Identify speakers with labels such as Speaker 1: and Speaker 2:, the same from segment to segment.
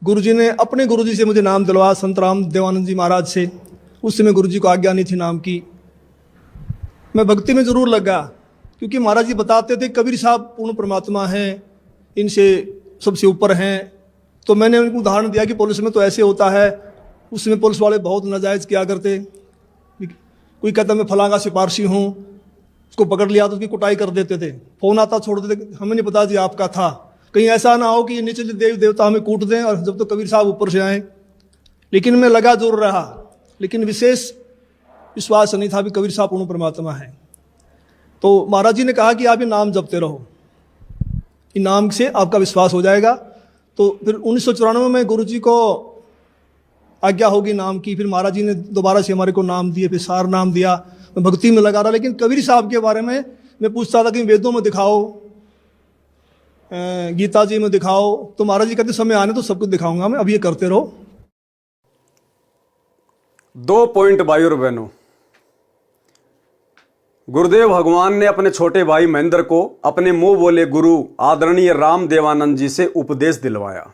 Speaker 1: गुरुजी ने अपने गुरुजी से मुझे नाम दिलवाया, संत राम देवानंद जी महाराज से। उस समय गुरुजी को आज्ञा नहीं थी नाम की। मैं भक्ति में जरूर लगा, क्योंकि महाराज जी बताते थे कबीर साहब पूर्ण परमात्मा हैं, इनसे सबसे ऊपर हैं। तो मैंने उनको उदाहरण दिया कि पुलिस में तो ऐसे होता है, उसमें पुलिस वाले बहुत नाजायज़ किया करते। कोई कहता मैं फलां का सिपारशी हूँ, उसको पकड़ लिया तो उसकी कुटाई कर देते थे, फोन आता छोड़ देते, हमें नहीं पता जी आपका था। कहीं ऐसा ना हो कि ये नीचे देव देवता हमें कूट दें और जब तो कबीर साहब ऊपर से आए। लेकिन मैं लगा जरूर रहा, लेकिन विशेष विश्वास नहीं था भी कबीर साहब पूर्ण परमात्मा है। तो महाराज जी ने कहा कि आप ये नाम जपते रहो, इन नाम से आपका विश्वास हो जाएगा। तो फिर 1994 में गुरु जी को आज्ञा होगी नाम की। फिर महाराज जी ने दोबारा से हमारे को नाम दिए, फिर सार नाम दिया। मैं भक्ति में लगा रहा, लेकिन कबीर साहब के बारे में मैं पूछता था कि वेदों में दिखाओ, गीता जी में दिखाओ। तो महाराज जी कहते समय आने तो सब कुछ दिखाऊंगा मैं, अब ये करते रहो।
Speaker 2: 2 पॉइंट भाई और बहनों, गुरुदेव भगवान ने अपने छोटे भाई महेंद्र को अपने मुंह बोले गुरु आदरणीय राम देवानंद जी से उपदेश दिलवाया।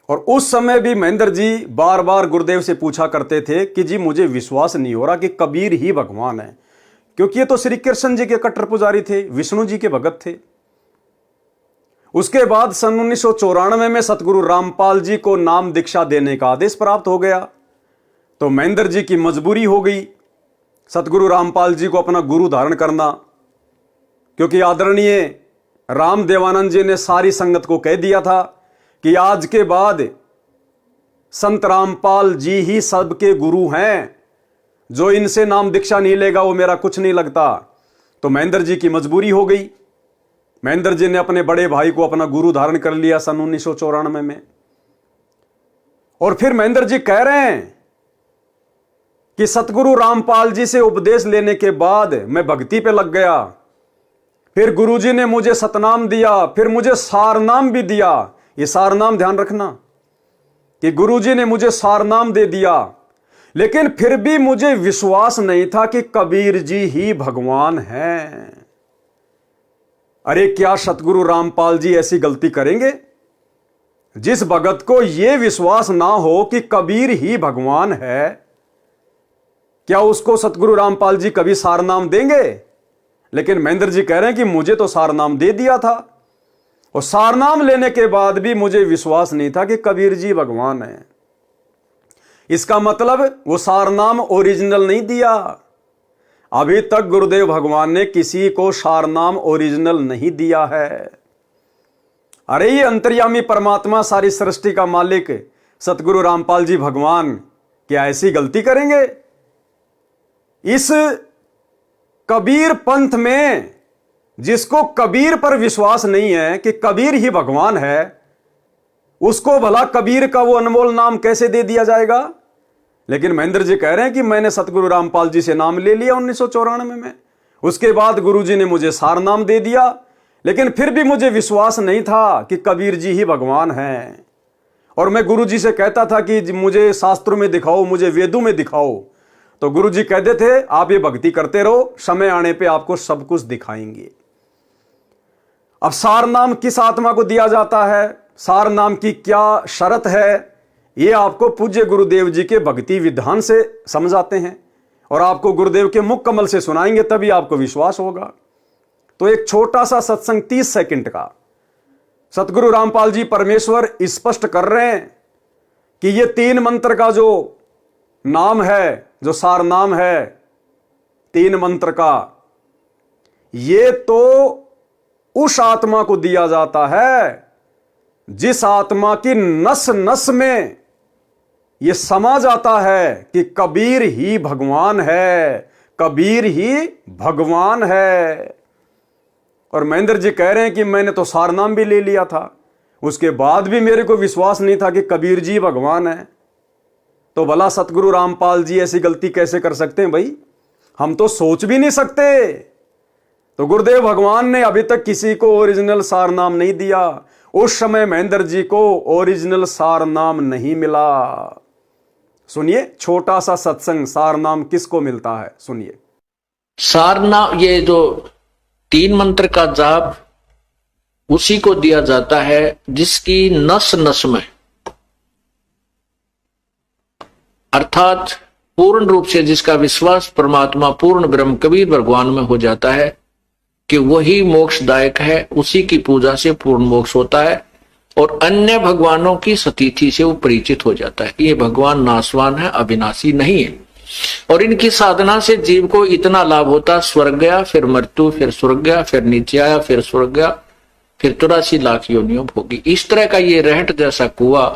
Speaker 2: और उस समय भी महेंद्र जी बार बार गुरुदेव से पूछा करते थे कि जी मुझे विश्वास नहीं हो रहा कि कबीर ही भगवान है, क्योंकि ये तो श्री कृष्ण जी के कट्टर पुजारी थे, विष्णु जी के भगत थे। उसके बाद सन 1994 में सतगुरु रामपाल जी को नाम दीक्षा देने का आदेश प्राप्त हो गया। तो महेंद्र जी की मजबूरी हो गई सतगुरु रामपाल जी को अपना गुरु धारण करना, क्योंकि आदरणीय राम देवानंद जी ने सारी संगत को कह दिया था कि आज के बाद संत रामपाल जी ही सबके गुरु हैं, जो इनसे नाम दीक्षा नहीं लेगा वो मेरा कुछ नहीं लगता। तो महेंद्र जी की मजबूरी हो गई। महेंद्र जी ने अपने बड़े भाई को अपना गुरु धारण कर लिया सन 1994 में। और फिर महेंद्र जी कह रहे हैं कि सतगुरु रामपाल जी से उपदेश लेने के बाद मैं भक्ति पे लग गया। फिर गुरुजी ने मुझे सतनाम दिया, फिर मुझे सारनाम भी दिया। ये सारनाम ध्यान रखना कि गुरुजी ने मुझे सारनाम दे दिया, लेकिन फिर भी मुझे विश्वास नहीं था कि कबीर जी ही भगवान हैं। अरे क्या सतगुरु रामपाल जी ऐसी गलती करेंगे? जिस भगत को यह विश्वास ना हो कि कबीर ही भगवान है, क्या उसको सतगुरु रामपाल जी कभी सारनाम देंगे? लेकिन महेंद्र जी कह रहे हैं कि मुझे तो सारनाम दे दिया था, और सारनाम लेने के बाद भी मुझे विश्वास नहीं था कि कबीर जी भगवान है। इसका मतलब वो सारनाम ओरिजिनल नहीं दिया। अभी तक गुरुदेव भगवान ने किसी को सारनाम ओरिजिनल नहीं दिया है। अरे ये अंतर्यामी परमात्मा, सारी सृष्टि का मालिक सतगुरु रामपाल जी भगवान क्या ऐसी गलती करेंगे? इस कबीर पंथ में जिसको कबीर पर विश्वास नहीं है कि कबीर ही भगवान है, उसको भला कबीर का वो अनमोल नाम कैसे दे दिया जाएगा? लेकिन महेंद्र जी कह रहे हैं कि मैंने सतगुरु रामपाल जी से नाम ले लिया 1994 में। उसके बाद गुरुजी ने मुझे सार नाम दे दिया, लेकिन फिर भी मुझे विश्वास नहीं था कि कबीर जी ही भगवान हैं। और मैं गुरुजी से कहता था कि मुझे शास्त्रों में दिखाओ, मुझे वेदों में दिखाओ। तो गुरुजी कहते थे आप ये भक्ति करते रहो, समय आने पे आपको सब कुछ दिखाएंगे। अब सार नाम किस आत्मा को दिया जाता है, सार नाम की क्या शर्त है, ये आपको पूज्य गुरुदेव जी के भक्ति विधान से समझाते हैं, और आपको गुरुदेव के मुख कमल से सुनाएंगे, तभी आपको विश्वास होगा। तो एक छोटा सा सत्संग 30 सेकंड का सतगुरु रामपाल जी परमेश्वर स्पष्ट कर रहे हैं कि ये 3 मंत्र का जो नाम है, जो सार नाम है 3 मंत्र का, ये तो उस आत्मा को दिया जाता है जिस आत्मा की नस नस में यह समा जाता है कि कबीर ही भगवान है, कबीर ही भगवान है। और महेंद्र जी कह रहे हैं कि मैंने तो सारनाम भी ले लिया था, उसके बाद भी मेरे को विश्वास नहीं था कि कबीर जी भगवान है। तो भला सतगुरु रामपाल जी ऐसी गलती कैसे कर सकते हैं भाई? हम तो सोच भी नहीं सकते। तो गुरुदेव भगवान ने अभी तक किसी को ओरिजिनल सार नाम नहीं दिया। उस समय महेंद्र जी को ओरिजिनल सार नाम नहीं मिला। सुनिए छोटा सा सत्संग, सार नाम किसको मिलता है, सुनिए।
Speaker 3: सार नाम, ये जो 3 मंत्र का जाप उसी को दिया जाता है जिसकी नस नस में अर्थात पूर्ण रूप से जिसका विश्वास परमात्मा पूर्ण ब्रह्म कबीर भगवान में हो जाता है कि वही मोक्षदायक है, उसी की पूजा से पूर्ण मोक्ष होता है और अन्य भगवानों की सतीथि से वो परिचित हो जाता है। ये भगवान नाशवान है, अविनाशी नहीं है। और इनकी साधना से जीव को इतना लाभ होता, स्वर्ग गया, फिर मृत्यु, फिर स्वर्ग गया, फिर नीचे आया, फिर स्वर्ग गया, फिर 84 लाख योनियों भोगी। इस तरह का ये रहट जैसा कुआं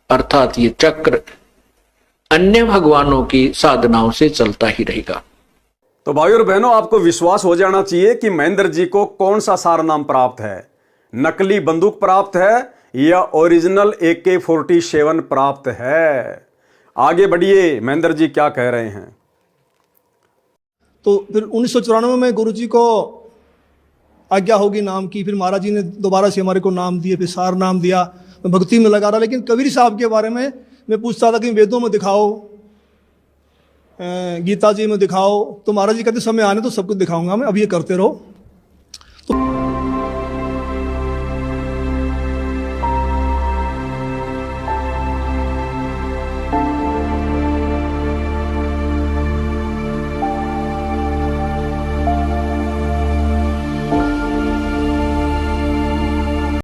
Speaker 3: अर्थात ये चक्र अन्य भगवानों की साधनाओं से चलता ही रहेगा।
Speaker 2: तो भाई और बहनों, आपको विश्वास हो जाना चाहिए कि महेंद्र जी को कौन सा सार नाम प्राप्त है। नकली बंदूक प्राप्त है या ओरिजिनल AK-47 प्राप्त है। आगे बढ़िए, महेंद्र जी क्या कह रहे हैं।
Speaker 1: तो फिर 1994 में गुरु जी को आज्ञा होगी नाम की, फिर महाराज जी ने दोबारा से हमारे को नाम दिए, फिर सार नाम दिया। मैं भक्ति में लगा रहा, लेकिन कबीर साहब के बारे में मैं पूछता था कि वेदों में दिखाओ, गीता जी में दिखाओ, तो महाराज जी कहते समय आने तो सब कुछ दिखाऊंगा मैं, अब ये करते रहो।